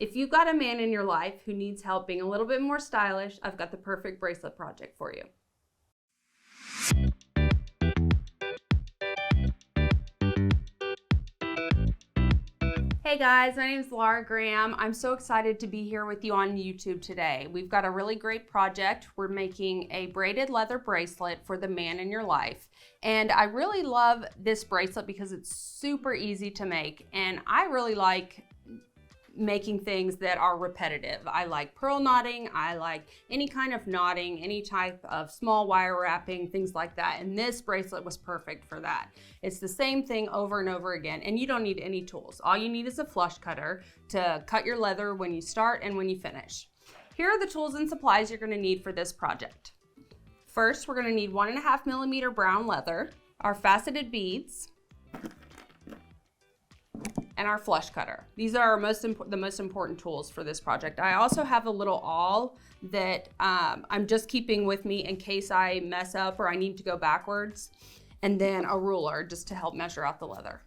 If you've got a man in your life who needs help being a little bit more stylish, I've got the perfect bracelet project for you. Hey guys, my name is Laura Graham. I'm so excited to be here with you on YouTube today. We've got a really great project. We're making a braided leather bracelet for the man in your life. And I really love this bracelet because it's super easy to make. And I really like making things that are repetitive. I like pearl knotting, I like any kind of knotting, any type of small wire wrapping, things like that. And this bracelet was perfect for that. It's the same thing over and over again, and you don't need any tools. All you need is a flush cutter to cut your leather when you start and when you finish. Here are the tools and supplies you're gonna need for this project. First, we're gonna need 1.5 millimeter brown leather, our faceted beads, and our flush cutter. These are the most important tools for this project. I also have a little awl that I'm just keeping with me in case I mess up or I need to go backwards, and then a ruler just to help measure out the leather.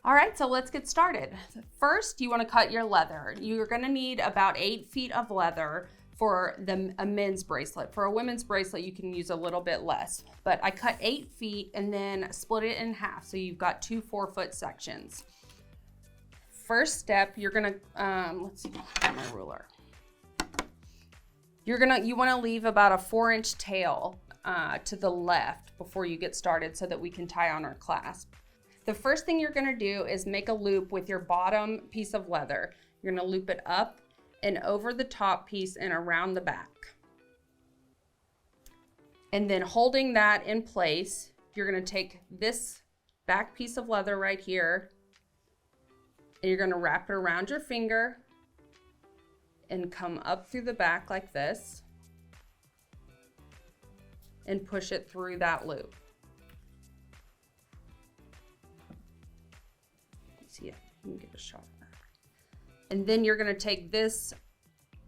All right, so let's get started. First, you wanna cut your leather. You're gonna need about 8 feet of leather for a men's bracelet. For a women's bracelet, you can use a little bit less, but I cut 8 feet and then split it in half. So you've got 2 4-foot sections. First step, you're gonna, let's see, my ruler. You wanna leave about a 4-inch tail to the left before you get started so that we can tie on our clasp. The first thing you're gonna do is make a loop with your bottom piece of leather. You're gonna loop it up and over the top piece and around the back. And then holding that in place, you're gonna take this back piece of leather right here, and you're gonna wrap it around your finger and come up through the back like this and push it through that loop. See it, let me give a shot of that. And then you're gonna take this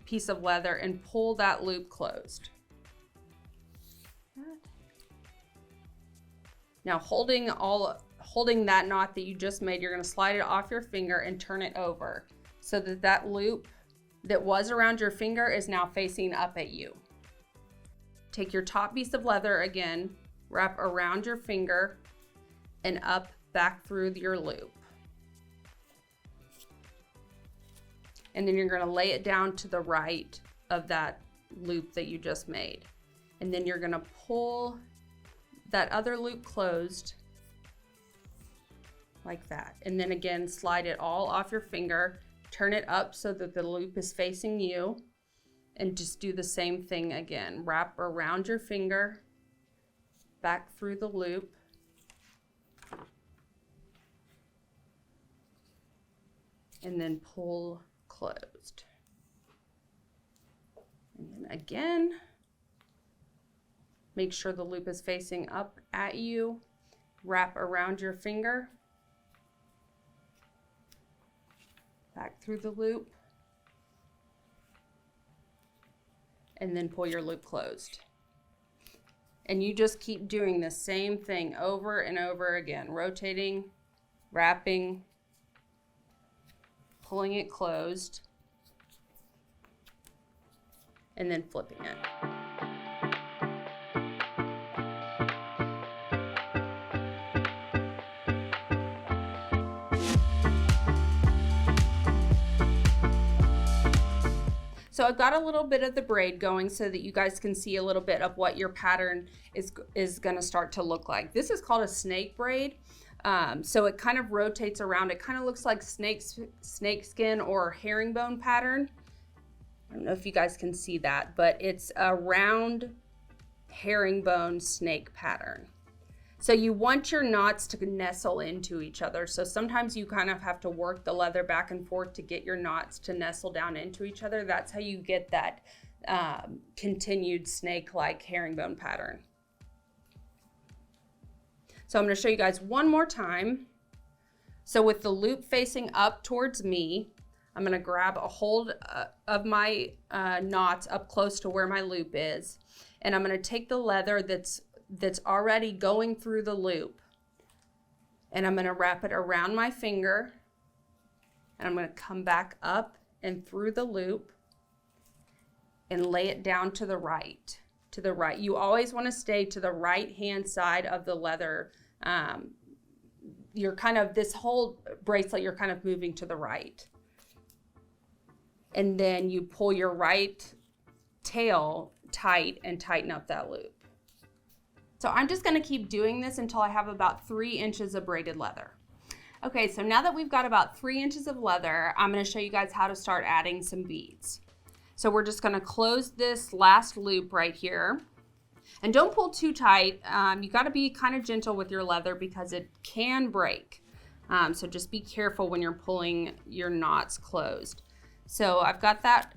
piece of leather and pull that loop closed. Now holding that knot that you just made, you're gonna slide it off your finger and turn it over so that that loop that was around your finger is now facing up at you. Take your top piece of leather again, wrap around your finger and up back through your loop. And then you're gonna lay it down to the right of that loop that you just made. And then you're gonna pull that other loop closed like that. And then again, slide it all off your finger, turn it up so that the loop is facing you, and just do the same thing again. Wrap around your finger, back through the loop, and then pull closed. And then again, make sure the loop is facing up at you, wrap around your finger, back through the loop, and then pull your loop closed. And you just keep doing the same thing over and over again, rotating, wrapping, pulling it closed, and then flipping it. So I've got a little bit of the braid going so that you guys can see a little bit of what your pattern is gonna start to look like. This is called a snake braid. So it kind of rotates around. It kind of looks like snake skin or herringbone pattern. I don't know if you guys can see that, but it's a round herringbone snake pattern. So you want your knots to nestle into each other. So sometimes you kind of have to work the leather back and forth to get your knots to nestle down into each other. That's how you get that continued snake-like herringbone pattern. So I'm gonna show you guys one more time. So with the loop facing up towards me, I'm gonna grab a hold of my knots up close to where my loop is. And I'm gonna take the leather that's already going through the loop, and I'm gonna wrap it around my finger, and I'm gonna come back up and through the loop and lay it down to the right. To the right. You always want to stay to the right hand side of the leather. You're kind of, this whole bracelet, you're kind of moving to the right. And then you pull your right tail tight and tighten up that loop. So I'm just going to keep doing this until I have about 3 inches of braided leather. Okay, so now that we've got about 3 inches of leather, I'm going to show you guys how to start adding some beads. So we're just going to close this last loop right here. And don't pull too tight. You got to be kind of gentle with your leather because it can break. So just be careful when you're pulling your knots closed. So I've got that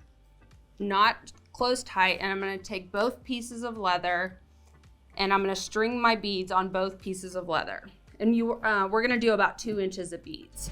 knot closed tight, and I'm going to take both pieces of leather and I'm going to string my beads on both pieces of leather. And we're going to do about 2 inches of beads.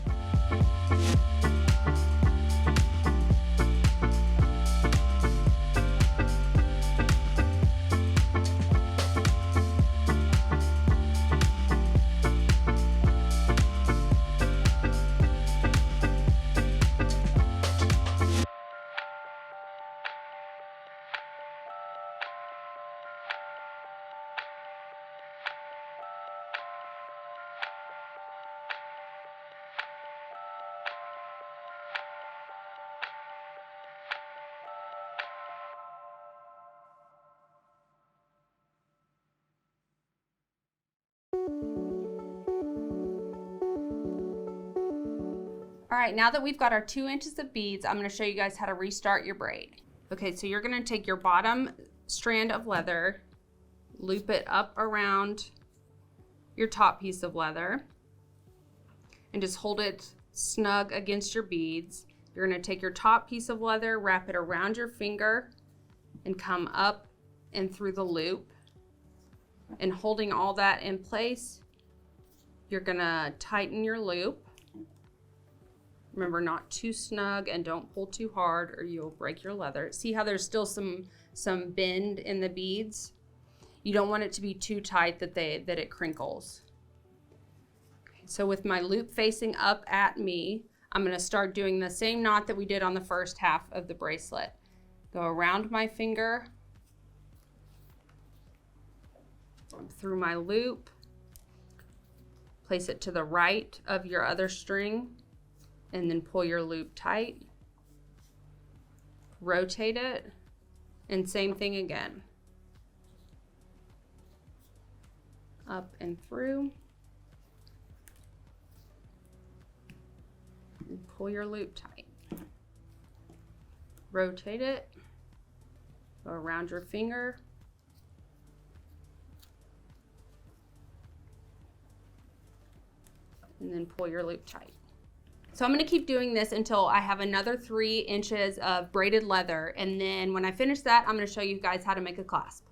All right, now that we've got our 2 inches of beads, I'm going to show you guys how to restart your braid. Okay, so you're going to take your bottom strand of leather, loop it up around your top piece of leather, and just hold it snug against your beads. You're going to take your top piece of leather, wrap it around your finger, and come up and through the loop. And holding all that in place, you're going to tighten your loop. Remember, not too snug and don't pull too hard or you'll break your leather. See how there's still some bend in the beads? You don't want it to be too tight that it crinkles. Okay, so with my loop facing up at me, I'm going to start doing the same knot that we did on the first half of the bracelet. Go around my finger, through my loop, place it to the right of your other string, and then pull your loop tight, rotate it, and same thing again. Up and through, and pull your loop tight. Rotate it, go around your finger, and then pull your loop tight. So I'm going to keep doing this until I have another 3 inches of braided leather, and then when I finish that, I'm going to show you guys how to make a clasp.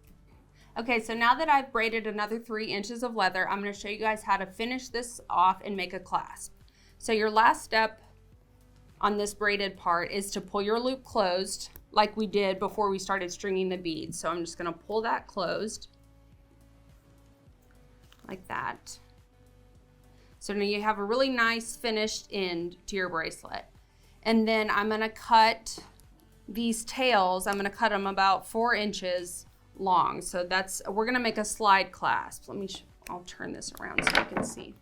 Okay, so now that I've braided another 3 inches of leather, I'm going to show you guys how to finish this off and make a clasp. So your last step on this braided part is to pull your loop closed like we did before we started stringing the beads. So I'm just going to pull that closed like that. So now you have a really nice finished end to your bracelet. And then I'm going to cut these tails. I'm going to cut them about 4 inches long. So we're going to make a slide clasp. I'll turn this around so you can see.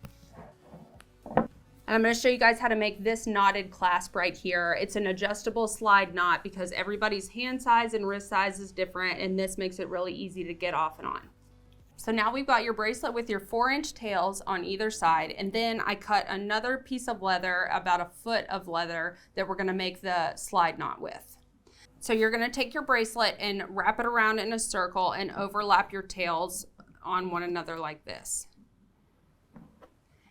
And I'm going to show you guys how to make this knotted clasp right here. It's an adjustable slide knot because everybody's hand size and wrist size is different, and this makes it really easy to get off and on. So now we've got your bracelet with your 4-inch tails on either side, and then I cut another piece of leather, about a foot of leather, that we're going to make the slide knot with. So you're going to take your bracelet and wrap it around in a circle and overlap your tails on one another like this.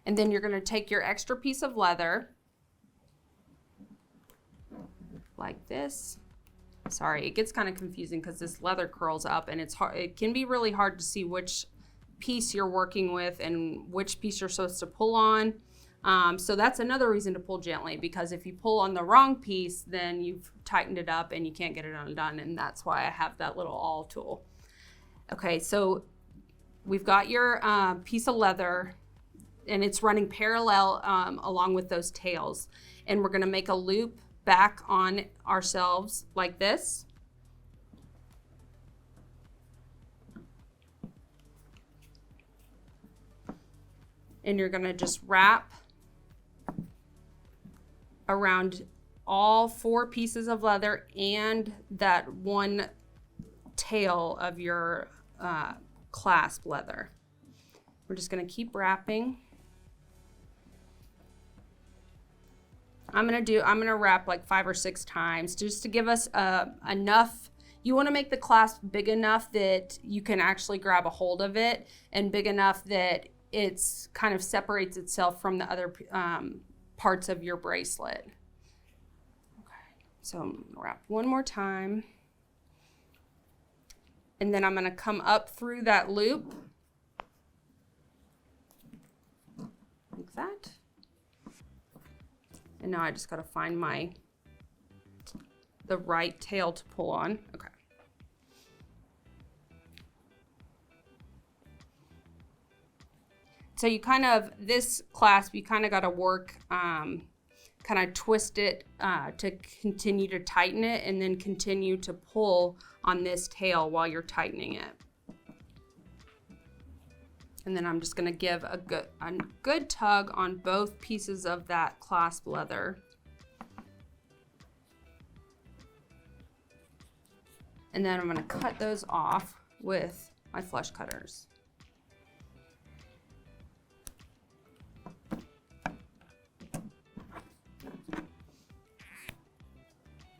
And then you're going to take your extra piece of leather like this. Sorry, it gets kind of confusing because this leather curls up, and it can be really hard to see which piece you're working with and which piece you're supposed to pull on. So that's another reason to pull gently, because if you pull on the wrong piece, then you've tightened it up and you can't get it undone, and that's why I have that little awl tool. Okay, so we've got your piece of leather, and it's running parallel along with those tails, and we're going to make a loop back on ourselves like this. And you're gonna just wrap around all 4 pieces of leather and that one tail of your clasp leather. We're just gonna keep wrapping. I'm gonna wrap like 5 or 6 times just to give us enough. You wanna make the clasp big enough that you can actually grab a hold of it, and big enough that it's kind of separates itself from the other parts of your bracelet. Okay, so I'm gonna wrap one more time. And then I'm gonna come up through that loop, like that. And now I just gotta find the right tail to pull on. Okay. So you kind of, this clasp, you kind of gotta work, kind of twist it to continue to tighten it, and then continue to pull on this tail while you're tightening it. And then I'm just gonna give a good tug on both pieces of that clasp leather. And then I'm gonna cut those off with my flush cutters.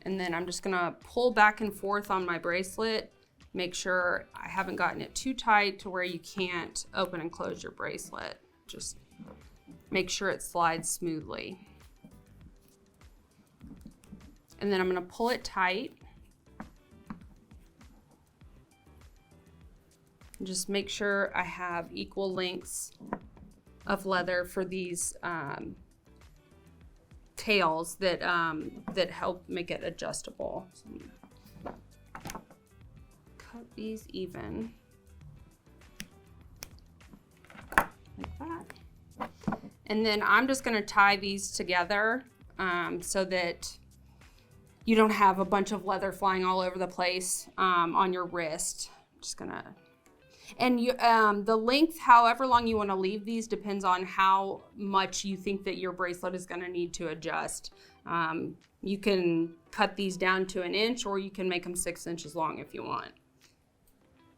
And then I'm just gonna pull back and forth on my bracelet, make sure I haven't gotten it too tight to where you can't open and close your bracelet. Just make sure it slides smoothly. And then I'm gonna pull it tight. And just make sure I have equal lengths of leather for these tails that that help make it adjustable. So I'm gonna cut these even like that, and then I'm just going to tie these together so that you don't have a bunch of leather flying all over the place on your wrist. Just gonna, and you, the length, however long you want to leave these, depends on how much you think that your bracelet is going to need to adjust. You can cut these down to 1 inch, or you can make them 6 inches long if you want.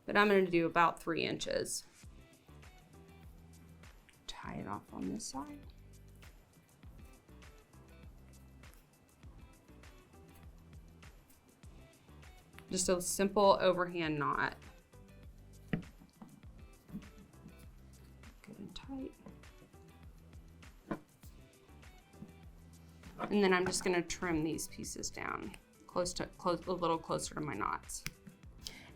But I'm going to do about 3 inches. Tie it off on this side. Just a simple overhand knot. Good and tight. And then I'm just going to trim these pieces down a little closer to my knots.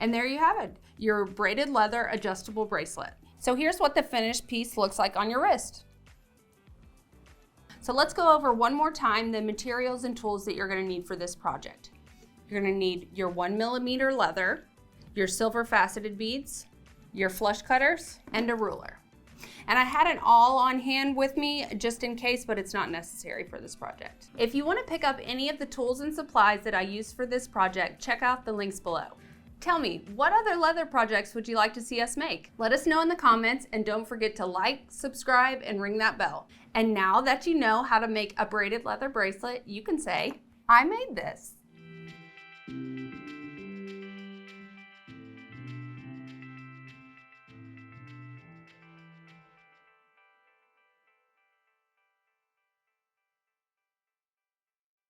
And there you have it, your braided leather adjustable bracelet. So here's what the finished piece looks like on your wrist. So let's go over one more time the materials and tools that you're going to need for this project. You're going to need your 1mm leather, your silver faceted beads, your flush cutters, and a ruler. And I had it all on hand with me just in case, but it's not necessary for this project. If you want to pick up any of the tools and supplies that I used for this project, check out the links below. Tell me, what other leather projects would you like to see us make? Let us know in the comments, and don't forget to like, subscribe, and ring that bell. And now that you know how to make a braided leather bracelet, you can say, I made this.